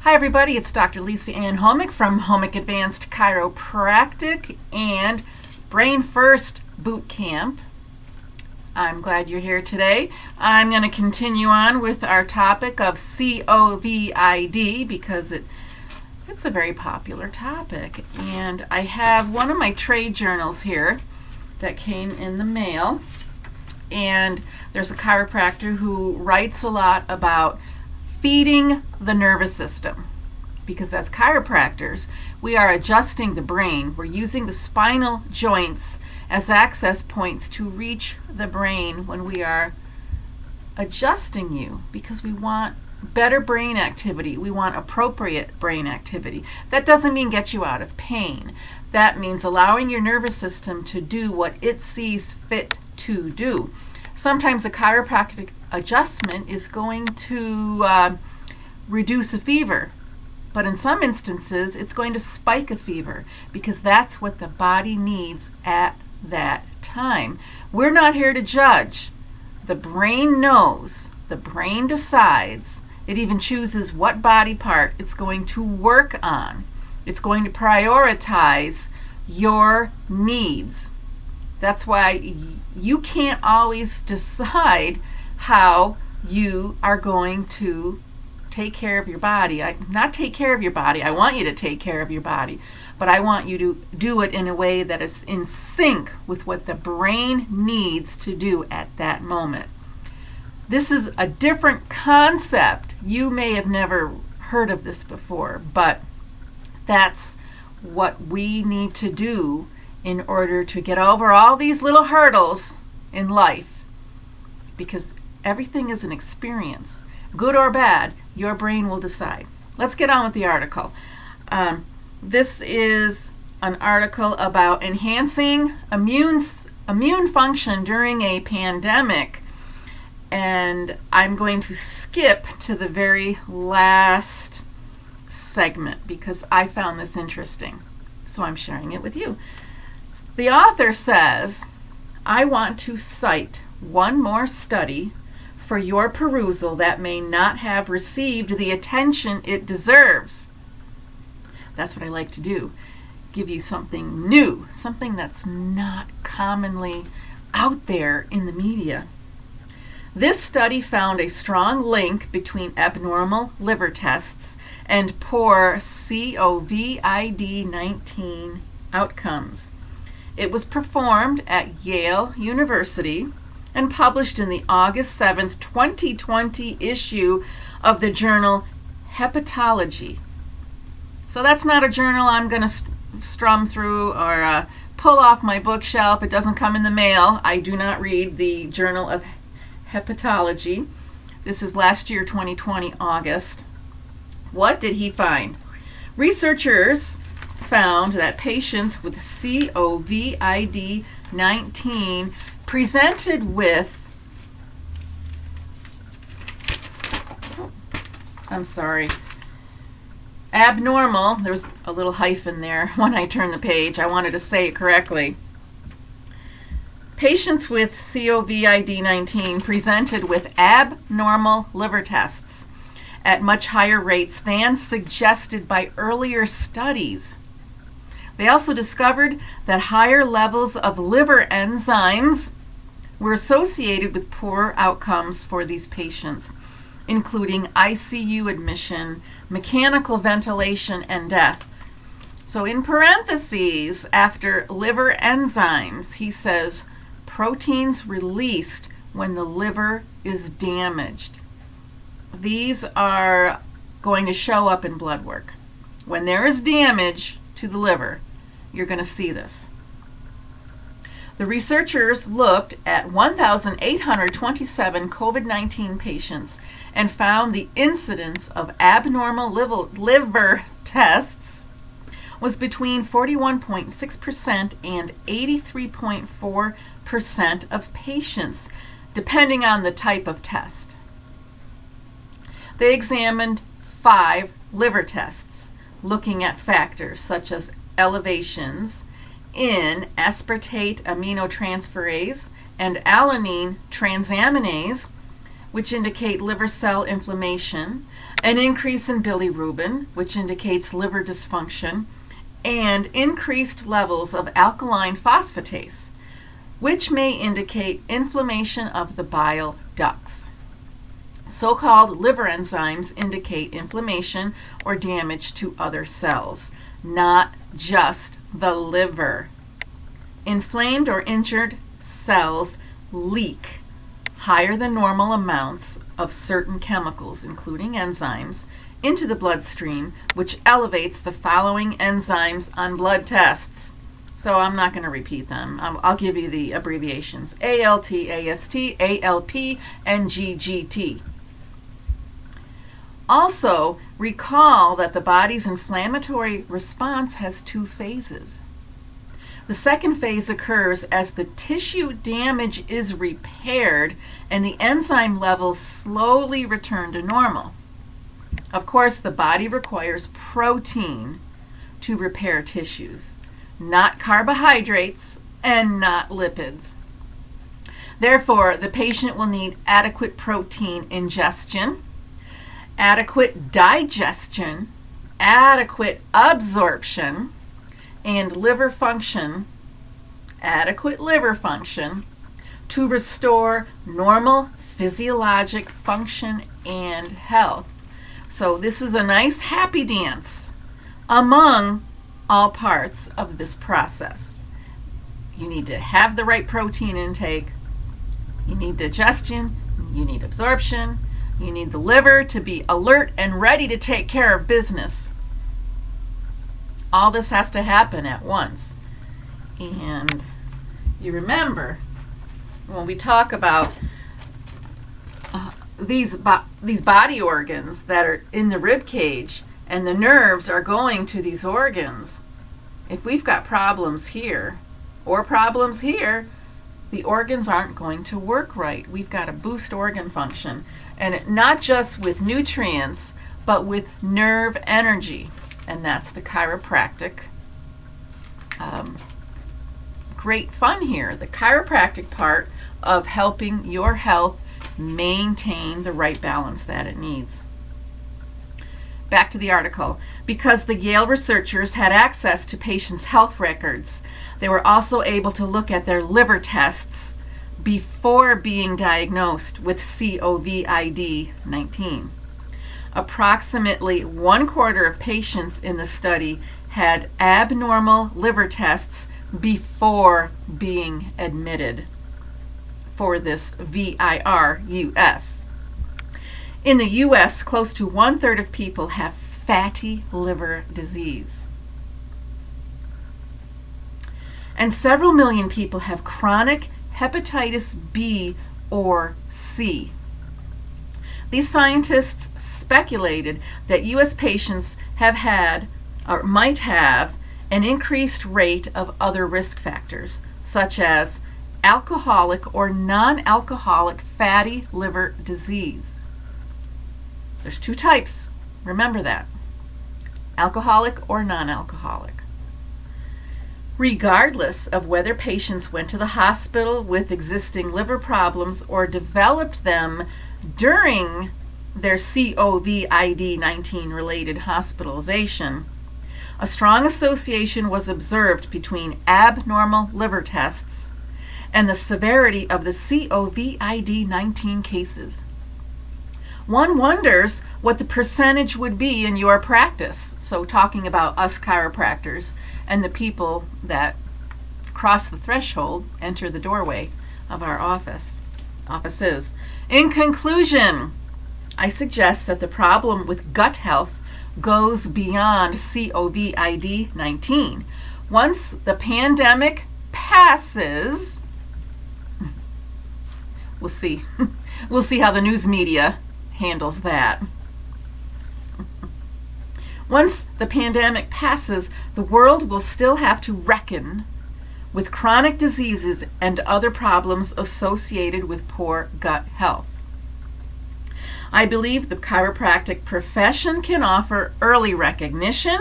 Hi everybody, it's Dr. Lisa Ann Homic from Homic Advanced Chiropractic and Brain First Boot Camp. I'm glad you're here today. I'm going to continue on with our topic of COVID because it's a very popular topic. And I have one of my trade journals here that came in the mail. And there's a chiropractor who writes a lot about feeding the nervous system, because as chiropractors we are adjusting the brain. We're using the spinal joints as access points to reach the brain when we are adjusting you, because we want better brain activity. We want appropriate brain activity. That doesn't mean get you out of pain. That means allowing your nervous system to do what it sees fit to do. Sometimes a chiropractic adjustment is going to reduce a fever, but in some instances it's going to spike a fever, because that's what the body needs at that time. We're not here to judge. The brain knows, the brain decides, it even chooses what body part it's going to work on. It's going to prioritize your needs. That's why you can't always decide how you are going to take care of your body. Not take care of your body. I want you to take care of your body, but I want you to do it in a way that is in sync with what the brain needs to do at that moment. This is a different concept. You may have never heard of this before, but that's what we need to do in order to get over all these little hurdles in life, because everything is an experience. Good or bad, your brain will decide. Let's get on with the article. This is an article about enhancing immune function during a pandemic, and I'm going to skip to the very last segment because I found this interesting, so I'm sharing it with you. The author says, I want to cite one more study for your perusal that may not have received the attention it deserves. That's what I like to do. Give you something new, something that's not commonly out there in the media. This study found a strong link between abnormal liver tests and poor COVID-19 outcomes. It was performed at Yale University and published in the August 7th, 2020 issue of the journal Hepatology. So that's not a journal I'm going to strum through or pull off my bookshelf. It doesn't come in the mail. I do not read the Journal of Hepatology. This is last year, 2020, August. What did he find? Researchers found that patients with COVID-19 presented with abnormal, there was a little hyphen there when I turned the page. I wanted to say it correctly. Patients with COVID-19 presented with abnormal liver tests at much higher rates than suggested by earlier studies. They also discovered that higher levels of liver enzymes were associated with poor outcomes for these patients, including ICU admission, mechanical ventilation, and death. So in parentheses, after liver enzymes, he says proteins released when the liver is damaged. These are going to show up in blood work. When there is damage to the liver, you're going to see this. The researchers looked at 1,827 COVID-19 patients and found the incidence of abnormal liver tests was between 41.6% and 83.4% of patients, depending on the type of test. They examined 5 liver tests, looking at factors such as elevations in aspartate aminotransferase and alanine transaminase, which indicate liver cell inflammation, an increase in bilirubin, which indicates liver dysfunction, and increased levels of alkaline phosphatase, which may indicate inflammation of the bile ducts. So-called liver enzymes indicate inflammation or damage to other cells, not just the liver. Inflamed or injured cells leak higher than normal amounts of certain chemicals, including enzymes, into the bloodstream, which elevates the following enzymes on blood tests. So I'm not going to repeat them. I'll give you the abbreviations: ALT, AST, ALP, and GGT. Also, recall that the body's inflammatory response has two phases. The second phase occurs as the tissue damage is repaired and the enzyme levels slowly return to normal. Of course, the body requires protein to repair tissues, not carbohydrates and not lipids. Therefore, the patient will need adequate protein ingestion, adequate digestion, adequate absorption, and liver function, adequate liver function, to restore normal physiologic function and health. So this is a nice happy dance among all parts of this process. You need to have the right protein intake, you need digestion, you need absorption, you need the liver to be alert and ready to take care of business. All this has to happen at once. And you remember, when we talk about these body organs that are in the rib cage and the nerves are going to these organs, if we've got problems here or problems here, the organs aren't going to work right. We've got to boost organ function, and not just with nutrients, but with nerve energy. And that's the chiropractic great fun here. The chiropractic part of helping your health maintain the right balance that it needs. Back to the article. Because the Yale researchers had access to patients' health records, they were also able to look at their liver tests before being diagnosed with COVID-19. Approximately 1/4 of patients in the study had abnormal liver tests before being admitted for this VIRUS. In the U.S., close to 1/3 of people have fatty liver disease. And several million people have chronic hepatitis B or C. These scientists speculated that U.S. patients have had or might have an increased rate of other risk factors, such as alcoholic or non-alcoholic fatty liver disease. There's two types, remember that: alcoholic or non-alcoholic. Regardless of whether patients went to the hospital with existing liver problems or developed them during their COVID-19 related hospitalization, a strong association was observed between abnormal liver tests and the severity of the COVID-19 cases. One wonders what the percentage would be in your practice. So talking about us chiropractors and the people that cross the threshold, enter the doorway of our offices. In conclusion, I suggest that the problem with gut health goes beyond COVID-19. Once the pandemic passes, we'll see. We'll see how the news media handles that. Once the pandemic passes, the world will still have to reckon with chronic diseases and other problems associated with poor gut health. I believe the chiropractic profession can offer early recognition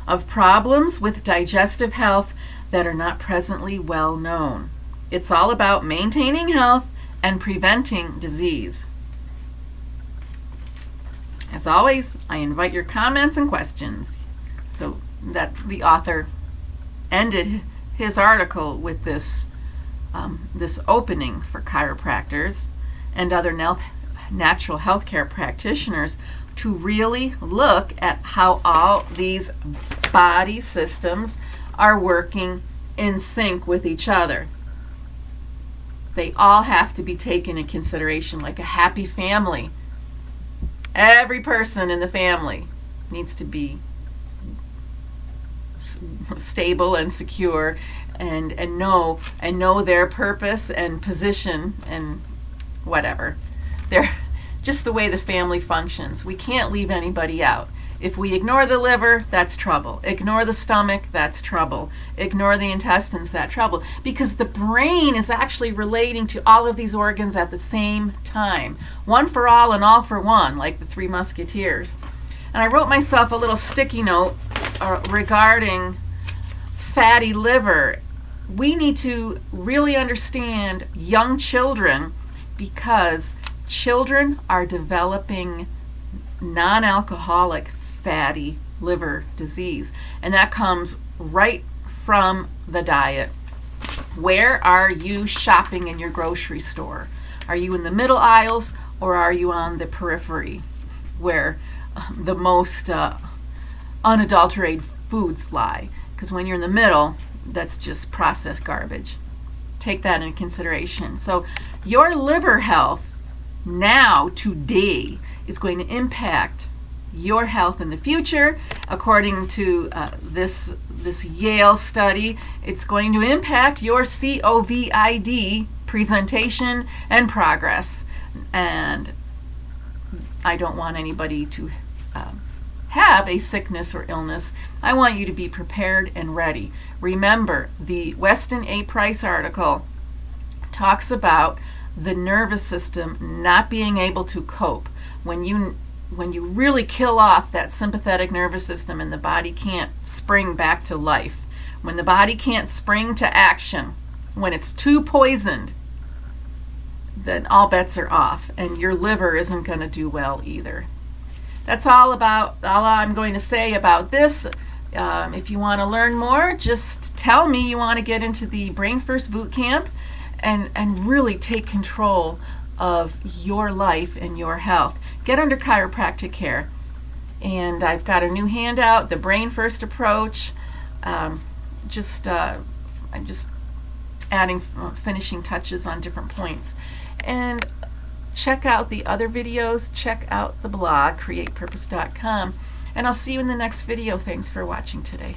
of problems with digestive health that are not presently well known. It's all about maintaining health and preventing disease. As always, I invite your comments and questions. So that the author ended his article with this opening for chiropractors and other natural healthcare practitioners to really look at how all these body systems are working in sync with each other. They all have to be taken in consideration, like a happy family. Every person in the family needs to be stable and secure and know their purpose and position and whatever. They're just the way the family functions. We can't leave anybody out. If we ignore the liver, that's trouble. Ignore the stomach, that's trouble. Ignore the intestines, that's trouble. Because the brain is actually relating to all of these organs at the same time. One for all and all for one, like the Three Musketeers. And I wrote myself a little sticky note regarding fatty liver. We need to really understand young children, because children are developing non-alcoholic fatty liver disease, and that comes right from the diet. Where are you shopping in your grocery store? Are you in the middle aisles, or are you on the periphery where the most unadulterated foods lie? Because when you're in the middle, that's just processed garbage. Take that into consideration. So your liver health now, today, is going to impact your health in the future. According to this Yale study, it's going to impact your COVID presentation and progress. And I don't want anybody to have a sickness or illness. I want you to be prepared and ready. Remember, the Weston A. Price article talks about the nervous system not being able to cope. When you really kill off that sympathetic nervous system and the body can't spring back to life, when the body can't spring to action, when it's too poisoned, then all bets are off, and your liver isn't going to do well either. That's all I'm going to say about this. If you want to learn more, just tell me you want to get into the Brain First Boot Camp and really take control of your life and your health. Get under chiropractic care. And I've got a new handout, the Brain First Approach. I'm just adding finishing touches on different points. And check out the other videos. Check out the blog, createpurpose.com. And I'll see you in the next video. Thanks for watching today.